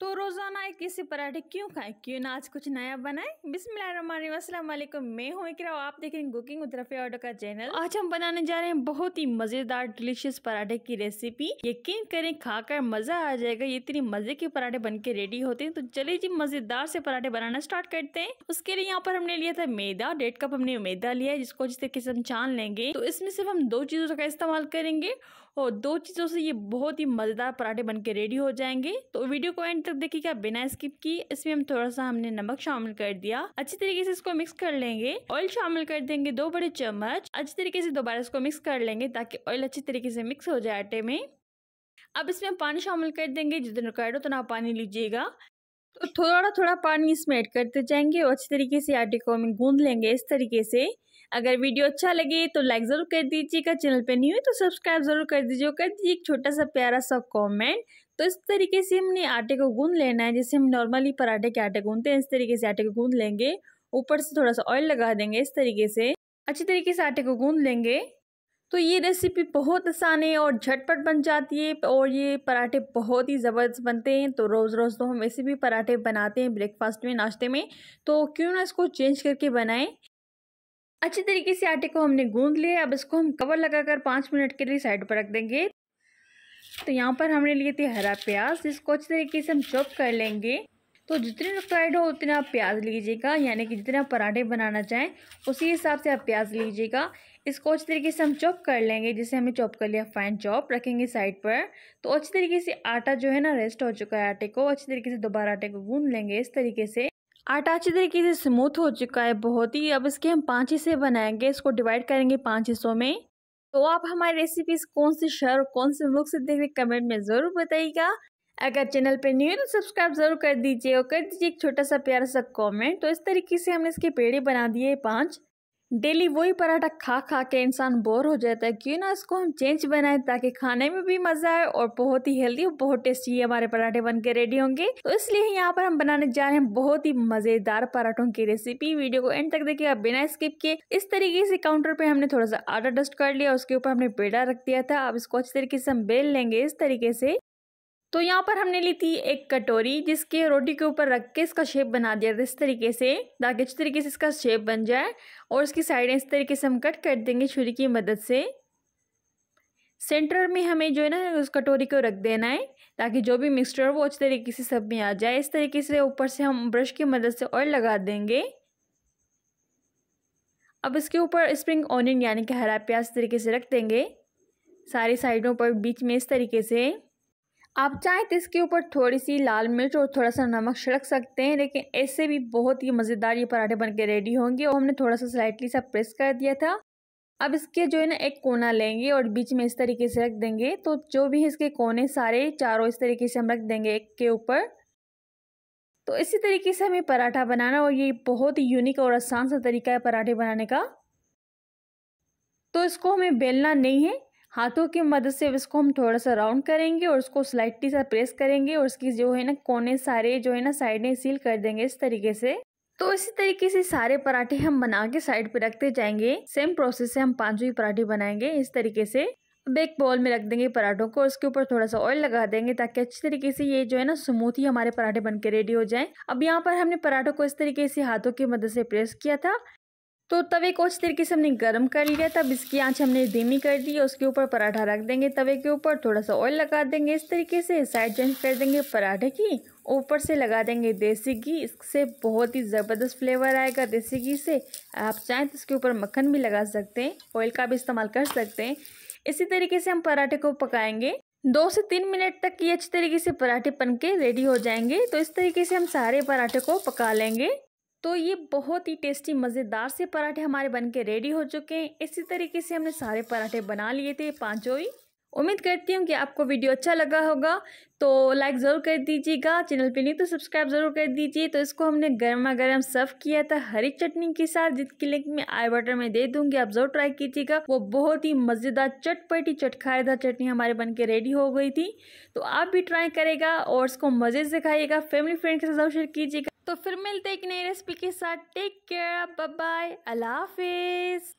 तो रोजाना एक जैसे पराठे क्यों खाएं, क्यों ना आज कुछ नया बनाएं। बिस्मिल्लाहिर्रहमानिर्रहीम, अस्सलाम वालेकुम। मैं हूं इकरा, आप देख रहे हैं कुकिंग विद रफी ऑटो का चैनल। आज हम बनाने जा रहे हैं बहुत ही मजेदार डिलीशियस पराठे की रेसिपी। यकीन करें खाकर मजा आ जाएगा। ये इतनी मजे के पराठे बन के रेडी होते हैं। तो चलिए जी मजेदार से पराठे बनाना स्टार्ट करते हैं। उसके लिए यहाँ पर हमने लिया था मैदा, 1.5 कप हमने मैदा लिया है, जिसको जिस तरीके से हम छान लेंगे। तो इसमें सिर्फ हम 2 चीजों का इस्तेमाल करेंगे और 2 चीज़ों से ये बहुत ही मज़ेदार पराठे बन के रेडी हो जाएंगे। तो वीडियो को एंड तक देखिएगा बिना स्किप की। इसमें हम थोड़ा सा हमने नमक शामिल कर दिया, अच्छी तरीके से इसको मिक्स कर लेंगे। ऑयल शामिल कर देंगे 2 बड़े चम्मच, अच्छी तरीके से दोबारा इसको मिक्स कर लेंगे ताकि ऑयल अच्छी तरीके से मिक्स हो जाए आटे में। अब इसमें हम पानी शामिल कर देंगे, जितना रिक्वायर्ड हो उतना पानी लीजिएगा। तो थोड़ा थोड़ा पानी इसमें ऐड करते जाएंगे और अच्छी तरीके से आटे को हम गूंद लेंगे इस तरीके से। अगर वीडियो अच्छा लगे तो लाइक जरूर कर दीजिएगा, चैनल पे न्यू है तो सब्सक्राइब जरूर कर दीजिए, कर दीजिए एक छोटा सा प्यारा सा कमेंट। तो इस तरीके से हमने आटे को गूंद लेना है, जैसे हम नॉर्मली पराठे के आटे गूंदते हैं इस तरीके से आटे को गूंद लेंगे। ऊपर से थोड़ा सा ऑयल लगा देंगे इस तरीके से, अच्छी तरीके से आटे को गूंद लेंगे। तो ये रेसिपी बहुत आसान है और झटपट बन जाती है और ये पराठे बहुत ही ज़बरदस्त बनते हैं। तो रोज़ रोज़ तो हम वैसे भी पराठे बनाते हैं ब्रेकफास्ट में, नाश्ते में, तो क्यों ना इसको चेंज करके बनाएं। अच्छी तरीके से आटे को हमने गूंद लिया। अब इसको हम कवर लगाकर 5 मिनट के लिए साइड पर रख देंगे। तो यहाँ पर हमने लिए थे हरा प्याज, जिसको अच्छी तरीके से हम चॉप कर लेंगे। तो जितने रिक्वायर्ड हो उतने आप प्याज लीजिएगा, यानी कि जितने आप पराठे बनाना चाहें उसी हिसाब से आप प्याज लीजिएगा। इसको अच्छी तरीके से हम चॉप कर लेंगे, जैसे हमने चॉप कर लिया फाइन चॉप, रखेंगे साइड पर। तो अच्छी तरीके से आटा जो है ना रेस्ट हो चुका है, आटे को अच्छी तरीके से दोबारा आटे को गूंद लेंगे इस तरीके से। आटा अच्छी तरीके से स्मूथ हो चुका है बहुत ही। अब इसके हम 5 हिस्से बनाएंगे, इसको डिवाइड करेंगे 5 हिस्सों में। तो आप हमारी रेसिपीज कौन से शहर कौन से मुल्क से देख रहे कमेंट में ज़रूर बताइएगा। अगर चैनल पे न्यू है तो सब्सक्राइब जरूर कर दीजिए और कर दीजिए एक छोटा सा प्यारा सा कमेंट। तो इस तरीके से हमने इसके पेड़े बना दिए 5। डेली वही पराठा खा खा के इंसान बोर हो जाता है, क्यों ना इसको हम चेंज बनाएं ताकि खाने में भी मजा आए और बहुत ही हेल्दी और बहुत टेस्टी हमारे पराठे बन के रेडी होंगे। तो इसलिए यहाँ पर हम बनाने जा रहे हैं बहुत ही मजेदार पराठों की रेसिपी। वीडियो को एंड तक देखिएगा बिना स्किप किए। इस तरीके से काउंटर पे हमने थोड़ा सा आटा डस्ट कर लिया, उसके ऊपर हमने पेड़ा रख दिया था। अब इसको अच्छी तरीके से हम बेल लेंगे इस तरीके से। तो यहाँ पर हमने ली थी एक कटोरी, जिसके रोटी के ऊपर रख के इसका शेप बना दिया था इस तरीके से, ताकि अच्छी तरीके से इसका शेप बन जाए। और इसकी साइडें इस तरीके से हम कट कर देंगे छुरी की मदद से। सेंटर में हमें जो है ना उस कटोरी को रख देना है, ताकि जो भी मिक्सचर वो अच्छी तरीके से सब में आ जाए। इस तरीके से ऊपर से हम ब्रश की मदद से ऑयल लगा देंगे। अब इसके ऊपर स्प्रिंग ऑनियन यानी कि हरा प्याज तरीके से रख देंगे सारी साइडों पर, बीच में इस तरीके से। आप चाहें तो इसके ऊपर थोड़ी सी लाल मिर्च और थोड़ा सा नमक छिड़क सकते हैं, लेकिन ऐसे भी बहुत ही मज़ेदार ये पराठे बन के रेडी होंगे। और हमने थोड़ा सा स्लाइटली सा प्रेस कर दिया था। अब इसके जो है ना एक कोना लेंगे और बीच में इस तरीके से रख देंगे। तो जो भी है इसके कोने सारे चारों इस तरीके से हम रख देंगे एक के ऊपर। तो इसी तरीके से हमें पराठा बनाना, और ये बहुत ही यूनिक और आसान सा तरीका है पराठे बनाने का। तो इसको हमें बेलना नहीं है, हाथों की मदद से इसको हम थोड़ा सा राउंड करेंगे और उसको स्लाइटली सा प्रेस करेंगे और उसकी जो है ना कोने सारे जो है ना साइडें सील कर देंगे इस तरीके से। तो इसी तरीके से सारे पराठे हम बना के साइड पे रखते जाएंगे। सेम प्रोसेस से हम 5 ही पराठे बनाएंगे इस तरीके से। अब एक बाउल में रख देंगे पराठों को, उसके ऊपर थोड़ा सा ऑयल लगा देंगे ताकि अच्छी तरीके से ये जो है ना स्मूथ ही हमारे पराठे बन के रेडी हो जाए। अब यहाँ पर हमने पराठों को इस तरीके से हाथों की मदद से प्रेस किया था। तो तवे को अच्छी तरीके से हमने गर्म कर लिया, तब इसकी आंच हमने धीमी कर दी। उसके ऊपर पराठा रख देंगे, तवे के ऊपर थोड़ा सा ऑयल लगा देंगे इस तरीके से, साइड चेंज कर देंगे पराठे की। ऊपर से लगा देंगे देसी घी, इससे बहुत ही ज़बरदस्त फ्लेवर आएगा देसी घी से। आप चाहें तो इसके ऊपर मक्खन भी लगा सकते हैं, ऑयल का भी इस्तेमाल कर सकते हैं। इसी तरीके से हम पराठे को पकाएंगे 2 से 3 मिनट तक। ये अच्छी तरीके से पराठे बन के रेडी हो जाएंगे। तो इस तरीके से हम सारे पराठे को पका लेंगे। तो ये बहुत ही टेस्टी मज़ेदार से पराठे हमारे बन के रेडी हो चुके हैं। इसी तरीके से हमने सारे पराठे बना लिए थे 5 ही। उम्मीद करती हूँ कि आपको वीडियो अच्छा लगा होगा। तो लाइक ज़रूर कर दीजिएगा, चैनल पे नहीं तो सब्सक्राइब ज़रूर कर दीजिए। तो इसको हमने गर्मा गर्म सर्व किया था हरी चटनी के साथ, जिसकी लिंक मैं आई बटन में दे दूँगी, आप ज़रूर ट्राई कीजिएगा। वो बहुत ही मज़ेदार चटपटी चटखारेदार चटनी हमारे बन के रेडी हो गई थी। तो आप भी ट्राई करेगा और इसको मज़े से खाइएगा, फैमिली फ्रेंड के साथ शेयर कीजिएगा। तो फिर मिलते हैं एक नई रेसिपी के साथ। टेक केयर, बाय बाय, अल्लाह हाफिज़।